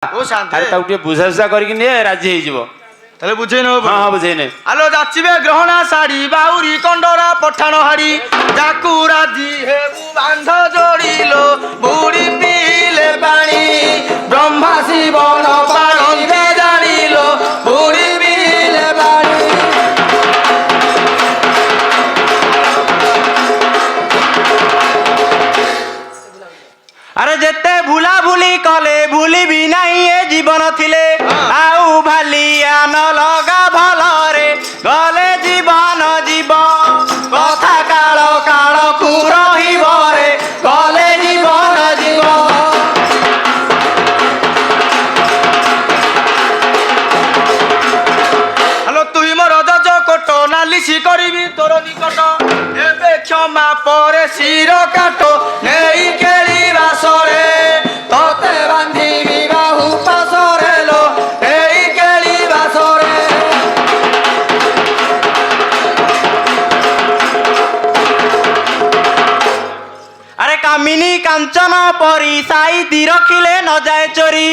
ओ शांति अरे ताऊ बुझासुझा करके निये राजी हो তাহলে বুঝেই নেব। हाँ हाँ बुझे ने আলো যাচ্ছিবে গ্রহণা শাড়ি বাউরি কন্ডরা পঠানো হাড়ি যাকু রাজি হেবু বান্ধ জড়িল বুড়ি পিলে পানি ব্রহ্মা শিব ন পারন্তে জানিল বুড়ি পিলে পানি। अरे जेते भूला भूली कले भूली भी नहीं ए जीवन थिले आउ भालिया न लगा भलरे गले जीवन जीव कथा काल काल कु रहिब रे गले जीवन जीव। হ্যালো তুই মোর যজ কোট নালিশি করিবি তোর নিকট এবে ক্ষমা পরে শির কাট নেই কেলি বাসরে তোতে বান্ধিবি বাহু পাশরে লো এই কেলি বাসরে। अरे कामिनी कांचन परी साई रखिले न जाए चोरी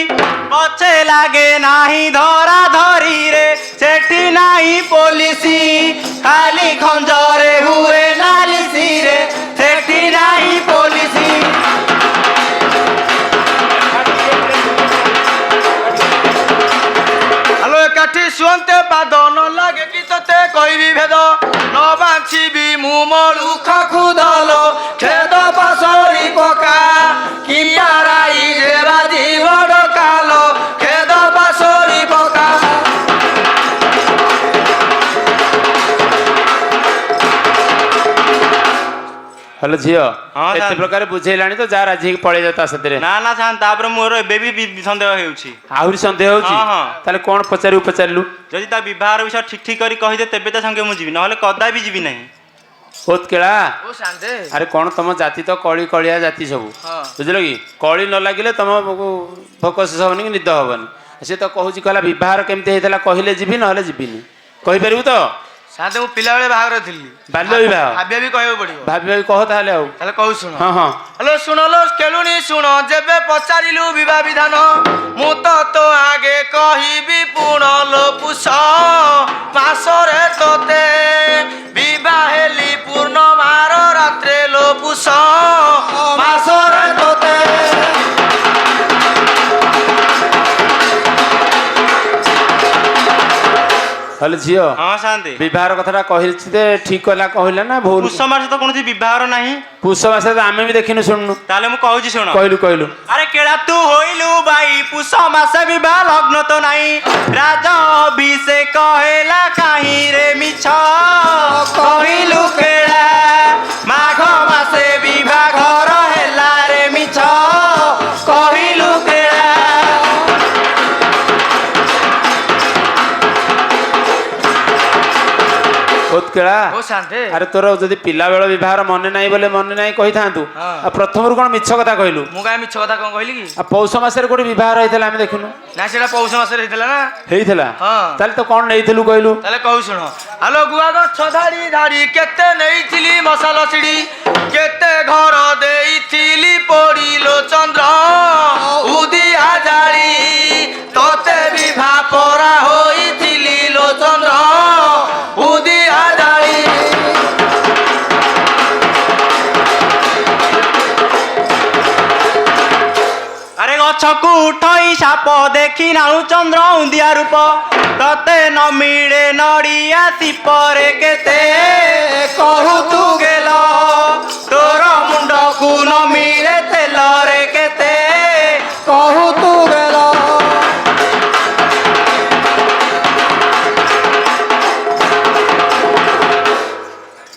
पछे लागे नाही धरा धरी रे सेठी नाही पोलिसी खाली खंजरे हुए नालिसी रे सेठी नाही पोलिसी। হ্যালো একাঠি শুনতে পাদ ন লাগে কি তোতে কইবি ভেদ ন বাঁচিবি মু মলুখ খুদল খেদ পাশরি পকা কি পারাই যে বাজি বড় কালো খেদ পাশরি পকা। हेलो झियो हाँ, एते साहब। प्रकार बुझेलानी तो जा राजी के पळे जाता सतरे ना ना छान तापर मोर एबे भी संदेह हेउछि आहुरी संदेह होची हाँ, हाँ। ताले कोन पचारू पचारलु जदि ता विवाह विषय ठीक ठीक करी कहि दे तेबे ता संगे मु जीवी नहले कदा भी जीवी नहीं। होत केळा ও শান্তে अरे कोन तम जाति तो कळी कळिया जाति सब हाँ। बुझलो की कळी न लागिले तम फोकस हबनी कि निद हबनी से तो कहूची कहला विवाह केमते हेतला कहिले जीवी नहले जीवीनी कहि परिबु तो শান্তে ମୁଁ ପିଲାବେଳେ ବାହାଘର ଥିଲି बाल्य विवाह ଭାବିବା ବି କହିବାକୁ ପଡିବ भाभी भाभी कह ताले आउ ତାହେଲେ କହୁ ଶୁଣ। हाँ हाँ হ্যালো শুনলো কেলুনি শুণ যেবে পচারিলু বিবাহ বিধান মু তো আগে কহিবি পুণলো পুষ মাসরে তোতে বিবাহ হেলি পূর্ণমার রাত্রে লো পুষ মাসরে তোতে। हेलो झियो हां शांति विवाह कथाटा कहिते ठीक कला कहला ना भूल पुष मास तो कोनसी विवाह नहीं पुष मासे तो आमे भी देखिनु सुननु ताले मु कहूची सुनो कहलु कहलु अरे केड़ा तू होइलु बाई पुष मासे विवाह लग्न तो नहीं राजा अभिषेक कहेला काहे रे मिछ कहिलु केड़ा माघ मासे विवाह घर हेला रे मिछ कहिलु केड़ा। होत केळा ও শান্তে अरे तोर जदि पिला बेल विवाह मने नाही बोले मने नाही कहि थांतु हाँ। आ प्रथमरु कोन मिछ कथा कहलु ମୁଁ କାହିଁ ମିଛ କଥା କଣ କହିଲି କି आ पौष मासरे कोडी विवाह रहितला आमे देखिनु ନା ସେଟା ପୌଷ ମାସରେ ହେଇଥିଲା ନା। हेइथला हाँ। ताले तो कोन नेइथलु कहलु তাহলে কহু শুଣ আলো গুয়া গছ ধাড়ি ধাড়ি কেতে নেইছিলি মশাল সিঁড়ি কেতে ঘর দেইছিলি পড়িল চন্দ্র উদিয়া জাড়ি তোতে বিভা পরা হইছিলি লো চন্দ্র উদিয়া জাড়ি। अरे गछकु उठई साप देखी नाउ चंद्र उंदिया रूप तते न मिले नड़िया सिपरे केते कहू तू गेल तोर मुंड को न मिले तेल रे केते कहू तू गेल।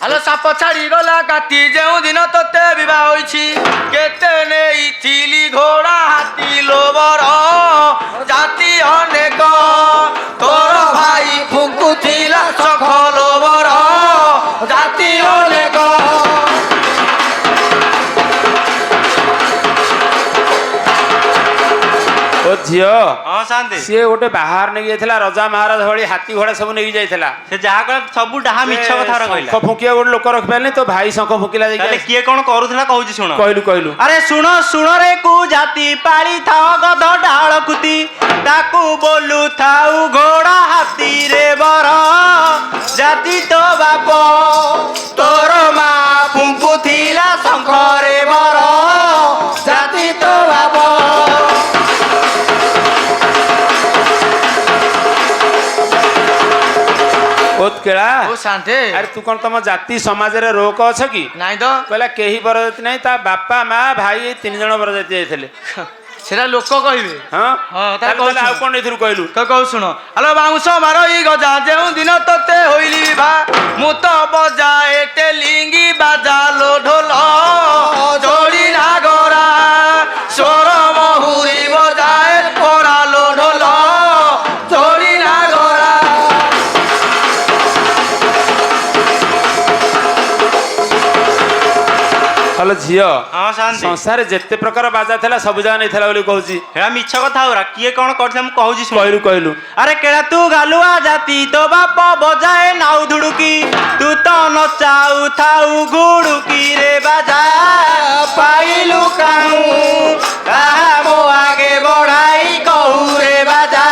আলো সাপ ছাড়ি গলা কাটি যেউ দিন তোতে বিবাহ হইছি কেতে নেইছিলি ঘোড়া হাতি লোবর জাতি অনেক তোর ভাই ফুঙ্কুছিলা সখ লোবর জাতি অনেক। ओ झियो ଝିଅ ହଁ ଶାନ୍ତି ସିଏ ଗୋଟେ ବାହାର ନେଇକି ଯାଇଥିଲା ରଜା ମହାରାଜ ଭଳି ହାତୀ ଘୋଡ଼ା ସବୁ ନେଇକି ଯାଇଥିଲା। ସେ ଯାହା କହିଲା ସବୁ ଡାହା ମିଛ କଥା କହିଲା। ଶଙ୍ଖ ଫୁଙ୍କିବା ଗୋଟେ ଲୋକ ରଖିପାରିନି, ତ ଭାଇ ଶଙ୍ଖ ଫୁଙ୍କିଲା ତାହେଲେ ଯାଇକି। କିଏ କଣ କରୁଥିଲା କହୁଛି ଶୁଣ। କହିଲୁ କହିଲୁ। ଆରେ ଶୁଣ ଶୁଣ ରେ କୁ ଜାତି ପାଳି ଥାଅ ଗଧ ଡାଳ କୁତି, ତାକୁ ବୋଲୁ ଥାଉ ଘୋଡ଼ା ହାତୀରେ ବର, ଜାତି ତ ବାପ ତୋର ମା ଫୁଙ୍କୁଥିଲା ଶଙ୍ଖରେ ବର, ଜାତି ତ ବାପ। କେଳା ଓ ଶାନ୍ତେ ଆରେ ତୁ କଣ ତମ ଜାତି ସମାଜରେ ରୋକ ଅଛ କି? ନାଇଁ ତ କହିଲା କେହି ବରଯାତ୍ରୀ ନାହିଁ, ତା ବାପା ମା ଭାଇ ଏଇ 3 ଜଣ ବରଯାତ୍ରୀ ଯାଇଥିଲେ। ସେଟା ଲୋକ କହିବେ। ହଁ ତାହେଲେ ତାହେଲେ ଆଉ କଣ ଏଥିରୁ କହିଲୁ? କହୁ ଶୁଣ। ଆଲୋ ବାଉଁଶ ମାରଇ ଗଜା ଯେଉଁ ଦିନ ତତେ ହୋଇଲି ବା, ମୁଁ ତ ବଜାଏ ଟେଲିଙ୍ଗି ବାଜା ଲୋ ଢୋଲ, ଯୋଡ଼ି ନାଗରା ସ୍ୱର ମହୁରୀ ବଜାଏ ପରା ଲୋ ଢୋଲ, ଯୋଡ଼ି ନାଗରା। ହଲୋ ଝିଅ ହଁ ଶାନ୍ତି ସଂସାରରେ ଯେତେ ପ୍ରକାର ବାଜା ଥିଲା ସବୁ ଜାଗା ନେଇଥିଲା ବୋଲି କହୁଛି। ହେରା ମିଛ କଥା ହଉରା। କିଏ କଣ କରିଥିଲା ମୁଁ କହୁଛି ଶୁଣ। କହିଲୁ କହିଲୁ। ଆରେ କେଳା ତୁ ଗାଲୁଆ ଜାତି ତୋ ବାପ ବଜାଏ ନାଉ ଧୁଡୁକି, ତୁ ତ ନଚାଉ ଥାଉ ଘୁଡୁକି ରେ ବାଜା, ପାଇଲୁ କାହୁଁ ତାହା ମୋ ଆଗେ ବଢାଇ କହୁ ରେ ବାଜା,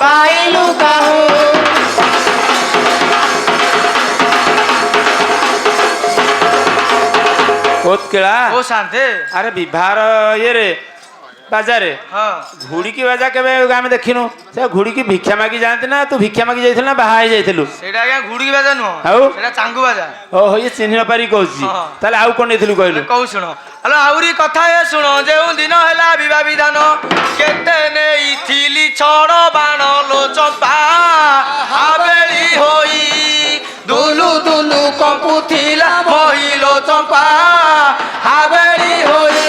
ପାଇଲୁ କାହୁଁ। କେଳା ଓ ଶାନ୍ତେ ଆରେ ବିବାହର ଇଏରେ ବାଜାରେ ହଁ ଘୁଡ଼ିକି ବାଜା କେବେ ଆମେ ଦେଖିନୁ। ସେ ଘୁଡ଼ିକି ଭିକ୍ଷା ମାଗି ଯାଆନ୍ତି ନା, ତୁ ଭିକ୍ଷା ମାଗି ଯାଇଥିଲୁ ନା ବାହା ହେଇ ଯାଇଥିଲୁ? ସେଇଟା ଆଜ୍ଞା ଘୁଡିକି ବାଜା ନୁହଁ, ଆଉ ସେଇଟା ଚାଙ୍ଗୁ ବାଜା। ଓହୋ ଇଏ ଚିହ୍ନି ନ ପାରି କହୁଛି। ହଁ। ତାହେଲେ ଆଉ କଣ ନେଇଥିଲୁ କହିଲୁ? କହୁ ଶୁଣ। ଆଲୋ ଆହୁରି କଥା ଏ ଶୁଣ, ଯେଉଁ ଦିନ ହେଲା ବିବାହ ବିଧାନ, କେତେ ନେଇଥିଲି ଛଡ଼ ବାଣ ଲୋ ଚମ୍ପା, ହାବେଳି ହୋଇ ଦୁଲୁ ଦୁଲୁ କମ୍ପୁଥିଲା ମହିଲୋ ଚମ୍ପା, ହାବେଳି ହୋଇ।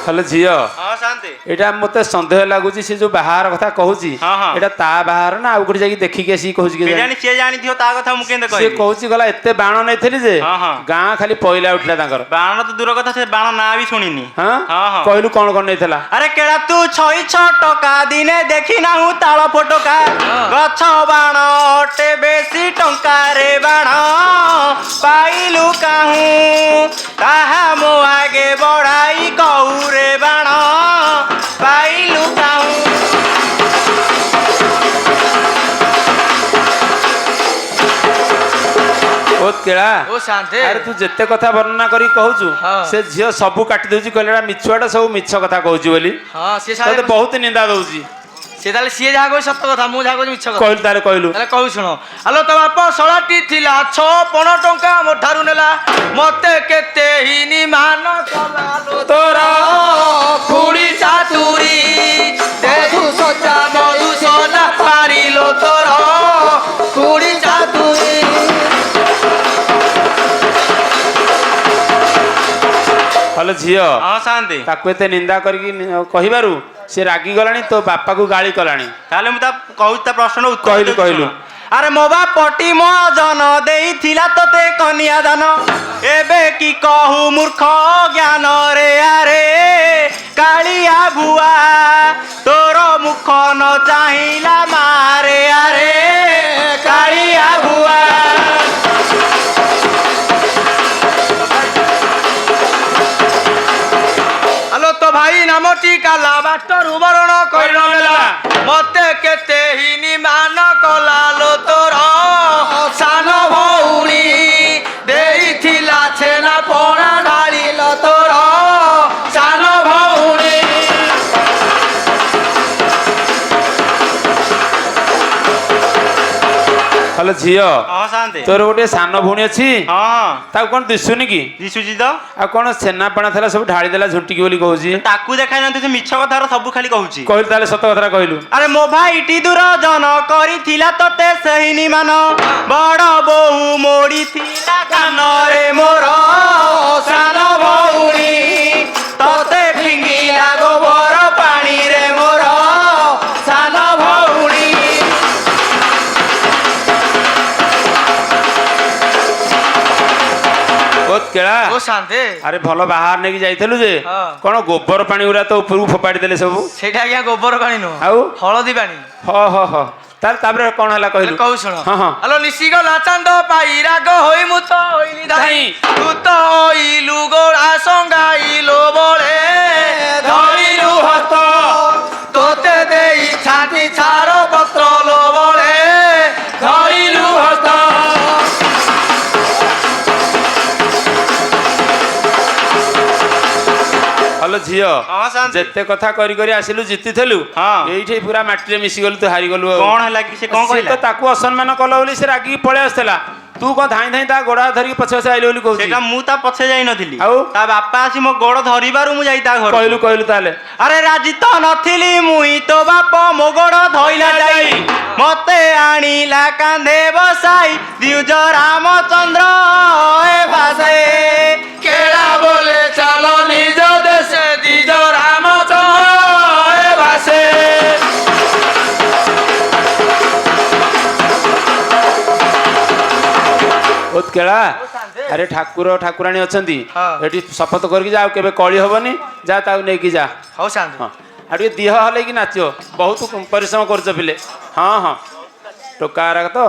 ହଲୋ ଝିଅ ହଁ ଶାନ୍ତି ଏଇଟା ମତେ ସନ୍ଦେହ ଲାଗୁଛି, ସେ ଯୋଉ ବାହାର କଥା କହୁଛି ହଁ, ହଁ। ଏଇଟା ତା ବାହାର ନା ଆଉ ଗୋଟେ ଯାଇକି ଦେଖିକି ଆସିକି କହୁଛି କି? କେଜାଣି ସିଏ ଜାଣିଥିବ ତା କଥା ମୁଁ କେମିତି ସିଏ କହିବି। କହୁଛି ଗଲା ଏତେ ବାଣ ନେଇଥିଲି ଯେ ହଁ, ହଁ। ଗାଁ ଖାଲି ପଇଲା ଉଠିଲା ତାଙ୍କର। ବାଣ ତ ଦୂର କଥା, ସେ ବାଣ ନାଁ ବି ଶୁଣିନି। ହଁ ହଁ, ହଁ। କହିଲୁ କଣ କଣ ନେଇଥିଲା? ଆରେ କେଳା ତୁ ଛଇ ଟକା ଦିନେ ଦେଖି ନାହୁଁ ତାଳ ଫୋଟକା, ଗଛ ବାଣ ଅଟେ ବେଶୀ ଟଙ୍କାରେ ବାଣ, ପାଇଲୁ କାହୁଁ ତାହା ମୋ ଆଗେ ବଢାଇ କହୁ ରେ ବାଣ, ପାଇଲୁ କାହୁଁ। କେଳା ଓ ଶାନ୍ତେ ଆରେ ତୁ ଯେତେ କଥା ବର୍ଣ୍ଣନା କରି କହୁଛୁ ହଁ। ସେ ଝିଅ ସବୁ କାଟି ଦଉଛି, କହିଲା ମିଛୁଆଟା ସବୁ ମିଛ କଥା କହୁଛି ବୋଲି। ହଁ ସିଏ ତତେ ବହୁତ ନିନ୍ଦା ଦଉଛି। ସିଏ ତାହେଲେ ସିଏ ଯାହା କହୁଛି ସତ କଥା, ମୁଁ ଯାହା କହୁଛି ମିଛ କଥା। କହିଲୁ ତାହେଲେ କହିଲୁ। ତାହେଲେ କହୁ ଶୁଣ। ଆଲୋ ତୋ ବାପ ଶଳାଟି ଥିଲା 6 ପଣ ଟଙ୍କା ମୋ ଠାରୁ ନେଲା, ମତେ କେତେ ହିନି ମାନ କଲା ଲୋ ତୋର ଖୁଡ଼ି ଚାତୁରୀ, ମଧୁ ସଜା ପାରିଲୋ ତୋର ଖୁଡ଼ି ଚାତୁରୀ। ହଲୋ ଝିଅ ହଁ ଶାନ୍ତି ତାକୁ ଏତେ ନିନ୍ଦା କରିକି କହିବାରୁ ସେ ରାଗିଗଲାଣି, ତୋ ବାପାକୁ ଗାଳି କଲାଣି। ତାହେଲେ ମୁଁ ତା କହୁଛି ତା ପ୍ରଶ୍ନର ଉତ୍ତର କହିଲୁ, ଦେଉଛି କହିଲୁ। ଶୁଣ। ଆରେ ମୋ ବାପଟି ମୋ ଜନ ଦେଇଥିଲା ତତେ କନ୍ୟା ଦାନ, ଏବେ କି କହୁ ମୂର୍ଖ ଜ୍ଞାନ ରେ ଆରେ କାଳିଆ ଭୁଆ, ତୋର ମୁଖ ନ ଚାହିଁଲା ମାରେ ଆରେ କାଳିଆ ଭୁଆ। ଆଲୋ ତୋ ଭାଇ ନାମଟି କାଲା ବାଟରୁ ବରଣ କରିନ ନେଲା, ମତେ କେତେ ହିନି ମାନ କଲା ଲୋ ତୋର ସାନ ଭଉଣୀ, ଦେଇଥିଲା ଛେନା ପଣା ଢାଳିଲ ତୋର ସାନ ଭଉଣୀ। ହଲୋ ଝିଅ ହଁ ଶାନ୍ତି ତୋର ଗୋଟେ ସାନ ଭଉଣୀ ଅଛି, ହଁ ତାକୁ କଣ ଦିଶୁନି କି? ଦିଶୁଛି ତ। ଆଉ କଣ ଛେନାପଣା ଥିଲା ସବୁ ଢାଳି ଦେଲା ଝୁଣ୍ଟିକି ବୋଲି କହୁଛି। ତାକୁ ଦେଖାଇ ନାହାନ୍ତି, ସେ ମିଛ କଥା ସବୁ ଖାଲି କହୁଛି। କହିଲୁ ତାହେଲେ ସତ କଥା କହିଲୁ। ଆରେ ମୋ ଭାଇଟି ଦୂରଜନ କରିଥିଲା ତତେ ସେହି ନିମାନ, ବଡ ବୋହୁ ମୋଡ଼ିଥିଲା କାନରେ ମୋର ସାନ ଭଉଣୀ, ତତେ ଫିଙ୍ଗିଲା ଗୋବର ପାଣିରେ ମୋର ସାନ ଭଉଣୀ। କେଳା ଓ ଓ ଶାନ୍ତେ ଆରେ ଭଲ ବାହାର ନେଇକି ଯାଇଥିଲୁ ଯେ ହଁ। କଣ ଗୋବର ପାଣି ଗୁରା ତ ଉପରକୁ ଫୋପାଡ଼ି ଦେଲେ ସବୁ। ସେଇଟା ଆଜ୍ଞା ଗୋବର ପାଣି ନୁହଁ ଆଉ? ହଳଦୀ ପାଣି। ହ ତାପରେ କଣ ହେଲା କହିଲୁ? କହୁ ଶୁଣ ହଁ ହଁ ଆଲୋ ନିଶିଗଲା ଚାନ୍ଦ ପାଇ ରାଗ ହୋଇ ମୁଁ ତ ହଇଲି ଧାଇଁ ତୁ ତ ହଇଲୁ ଗୋଳା ସଙ୍ଗାଇଲୋ ବଳେ ଧରିଲୁ ହସ୍ତ ତୋତେ ଦେଇ ଛାତି ଛାର ପତ୍ର ଲୋ ବଳେ ଧରିଲୁ ହସ୍ତ। ହଲୋ ଝିଅ ହଁ ଶାନ୍ତି। ଯେତେ କଥା କରି କରି ଆସିଲୁ ଜିତିଥିଲୁ ହଁ। ଏଇଠି ପୁରା ମାଟିରେ ମିଶିଗଲୁ ତୁ ହାରିଗଲୁ ଆଉ। କଣ ହେଲା କି ସେ କଣ ସିଏ କହିଲା? ତ ତାକୁ ଅସମ୍ମାନ କଲ ବୋଲି ସେ ରାଗିକି ପଳେଇ ଆସିଥିଲା ତୁ କଣ ଧାଇଁ ଧାଇଁ ତା ଗୋଡ ହାତ ଧରିକି ପଛେ ପଛେ ଆଇଲୁ ବୋଲି କହୁଛି। ସେଇଟା ମୁଁ ତା ପଛେ ଯାଇନଥିଲି ଆଉ? ତା ବାପା ଆସି ମୋ ଗୋଡ ଧରିବାରୁ ମୁଁ ଯାଇ ତା ଘର କହିଲୁ ତାହେଲେ ଆରେ ରାଜି ତ ନଥିଲି ମୁଇଁ ତୋ ବାପ ମୋ ଗୋଡ ଧଇଲା ଯାଇ ମତେ ଆଣିଲା କାନ୍ଧେ ବସାଇ ଦ୍ୱିଜ ରାମଚନ୍ଦ୍ର ଏ ଭାଷେ କେଳା ବୋଲେ ଚାଲ ନିଜ ଦେଶେ ଦ୍ୱିଜ ରାମଚନ୍ଦ୍ର ଏ ଭାଷେ। ବହୁତ କେଳା ଆରେ ଠାକୁର ଠାକୁରାଣୀ ଅଛନ୍ତି ହଁ। ଏଠି ଶପଥ କରିକି ଯା ଆଉ କେବେ କଳି ହବନି ଯା ତାକୁ ନେଇକି ଯା। ହଉ ଶାନ୍ତି ହଁ ଆଉ ଟିକେ ଦିହ ହଲେଇକି ନାଚିବ ବହୁତ ପରିଶ୍ରମ କରୁଛ ପିଲେ। ହଁ ଟୋକା ତ